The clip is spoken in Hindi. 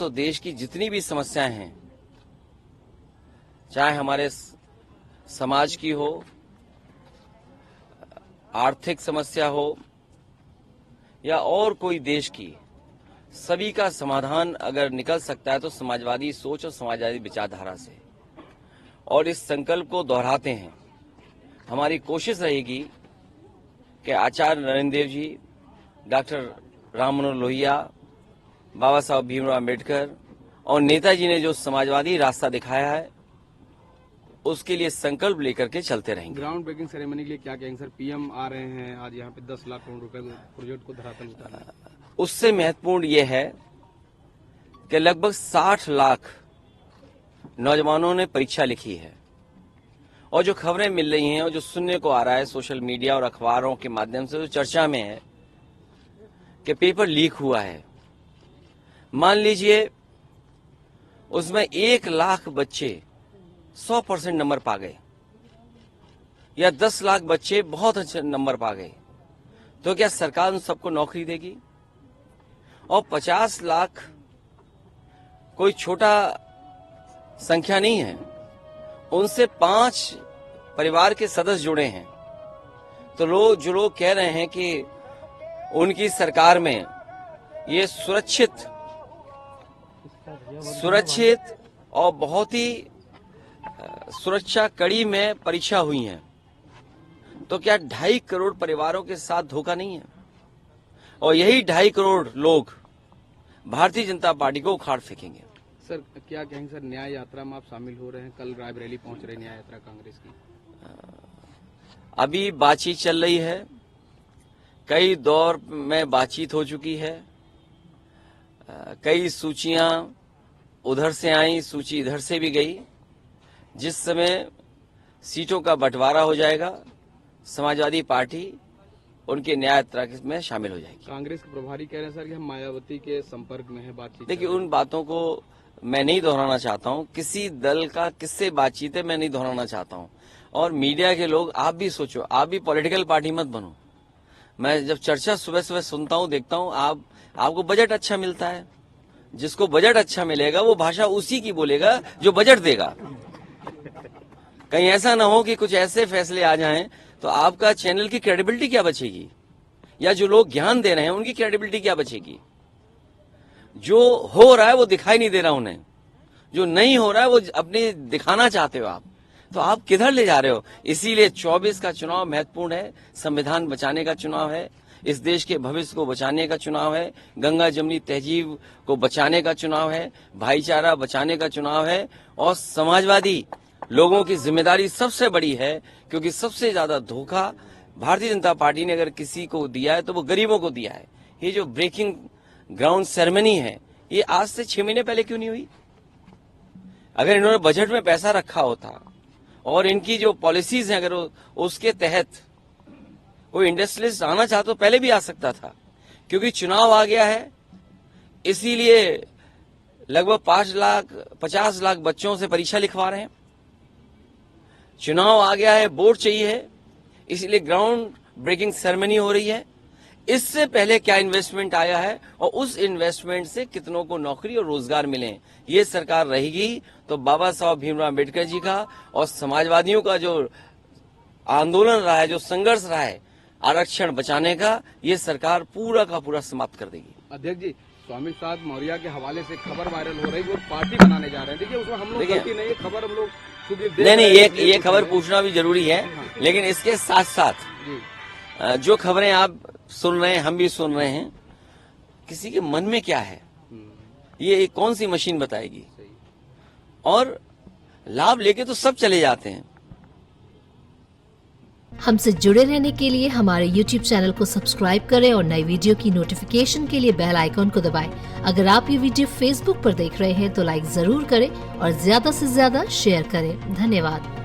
तो देश की जितनी भी समस्याएं हैं, चाहे हमारे समाज की हो, आर्थिक समस्या हो या और कोई देश की, सभी का समाधान अगर निकल सकता है तो समाजवादी सोच और समाजवादी विचारधारा से। और इस संकल्प को दोहराते हैं। हमारी कोशिश रहेगी कि आचार्य नरेंद्र देव जी, डॉक्टर राम मनोहर लोहिया, बाबा साहब भीमराव अम्बेडकर और नेताजी ने जो समाजवादी रास्ता दिखाया है, उसके लिए संकल्प लेकर के चलते रहेंगे। ग्राउंड ब्रेकिंग सेरेमनी के लिए क्या कहेंगे सर? पीएम आ रहे हैं आज यहाँ पे 10 लाख करोड़ रुपए प्रोजेक्ट को धरातल उतारना। उससे महत्वपूर्ण ये है कि लगभग 60 लाख नौजवानों ने परीक्षा लिखी है और जो खबरें मिल रही हैं और जो सुनने को आ रहा है सोशल मीडिया और अखबारों के माध्यम से, जो चर्चा में है कि पेपर लीक हुआ है। मान लीजिए उसमें 1 लाख बच्चे 100% नंबर पा गए या 10 लाख बच्चे बहुत अच्छे नंबर पा गए, तो क्या सरकार उन सबको नौकरी देगी? और 50 लाख कोई छोटा संख्या नहीं है। उनसे 5 परिवार के सदस्य जुड़े हैं। तो जो लोग कह रहे हैं कि उनकी सरकार में ये सुरक्षित और बहुत ही सुरक्षा कड़ी में परीक्षा हुई है, तो क्या 2.5 करोड़ परिवारों के साथ धोखा नहीं है? और यही 2.5 करोड़ लोग भारतीय जनता पार्टी को उखाड़ फेंकेंगे। सर क्या कहेंगे सर, न्याय यात्रा में आप शामिल हो रहे हैं, कल रायबरेली पहुंच रहे न्याय यात्रा कांग्रेस की? अभी बातचीत चल रही है, कई दौर में बातचीत हो चुकी है, कई सूचियां उधर से आई, सूची इधर से भी गई। जिस समय सीटों का बंटवारा हो जाएगा, समाजवादी पार्टी उनके न्याय यात्रा में शामिल हो जाएगी। कांग्रेस के प्रभारी कह रहे हैं सर कि हम मायावती के संपर्क में है, बातचीत। देखिए, उन बातों को मैं नहीं दोहराना चाहता हूं। किसी दल का किससे बातचीत है मैं नहीं दोहराना चाहता हूं। और मीडिया के लोग, आप भी सोचो, आप भी पॉलिटिकल पार्टी मत बनो। मैं जब चर्चा सुबह सुबह सुनता हूं, देखता हूं, आपको बजट अच्छा मिलता है। जिसको बजट अच्छा मिलेगा वो भाषा उसी की बोलेगा जो बजट देगा। कहीं ऐसा ना हो कि कुछ ऐसे फैसले आ जाएं तो आपका चैनल की क्रेडिबिलिटी क्या बचेगी, या जो लोग ज्ञान दे रहे हैं उनकी क्रेडिबिलिटी क्या बचेगी? जो हो रहा है वो दिखाई नहीं दे रहा उन्हें, जो नहीं हो रहा है वो अपने दिखाना चाहते हो आप, तो आप किधर ले जा रहे हो? इसीलिए 24 का चुनाव महत्वपूर्ण है। संविधान बचाने का चुनाव है, इस देश के भविष्य को बचाने का चुनाव है, गंगा जमुनी तहजीब को बचाने का चुनाव है, भाईचारा बचाने का चुनाव है। और समाजवादी लोगों की जिम्मेदारी सबसे बड़ी है, क्योंकि सबसे ज्यादा धोखा भारतीय जनता पार्टी ने अगर किसी को दिया है तो वो गरीबों को दिया है। ये जो ब्रेकिंग ग्राउंड सेरेमनी है, ये आज से 6 महीने पहले क्यों नहीं हुई? अगर इन्होंने बजट में पैसा रखा होता और इनकी जो पॉलिसीज हैं अगर उसके तहत कोई इंडस्ट्रियलिस्ट आना चाहता तो पहले भी आ सकता था। क्योंकि चुनाव आ गया है, इसीलिए लगभग 50 लाख बच्चों से परीक्षा लिखवा रहे हैं। चुनाव आ गया है, वोट चाहिए है, इसलिए ग्राउंड ब्रेकिंग सेरेमनी हो रही है। इससे पहले क्या इन्वेस्टमेंट आया है और उस इन्वेस्टमेंट से कितनों को नौकरी और रोजगार मिले, ये सरकार रहेगी तो बाबा साहब भीमराव अम्बेडकर जी का और समाजवादियों का जो आंदोलन रहा है, जो संघर्ष रहा है आरक्षण बचाने का, ये सरकार पूरा का पूरा समाप्त कर देगी। अध्यक्ष जी, स्वामी साहब मौर्य के हवाले से खबर वायरल हो रही है, वो पार्टी बनाने जा रहे हैं। देखिए उसमें हम लोग गलती नहीं है, खबर हम लोग नहीं, ये खबर पूछना भी जरूरी है। लेकिन इसके साथ साथ जो खबरें आप सुन रहे हैं, हम भी सुन रहे हैं, किसी के मन में क्या है ये कौन सी मशीन बताएगी? और लाभ लेके तो सब चले जाते हैं। हमसे जुड़े रहने के लिए हमारे YouTube चैनल को सब्सक्राइब करें और नई वीडियो की नोटिफिकेशन के लिए बेल आइकॉन को दबाएं। अगर आप ये वीडियो Facebook पर देख रहे हैं तो लाइक जरूर करें और ज्यादा से ज्यादा शेयर करें। धन्यवाद।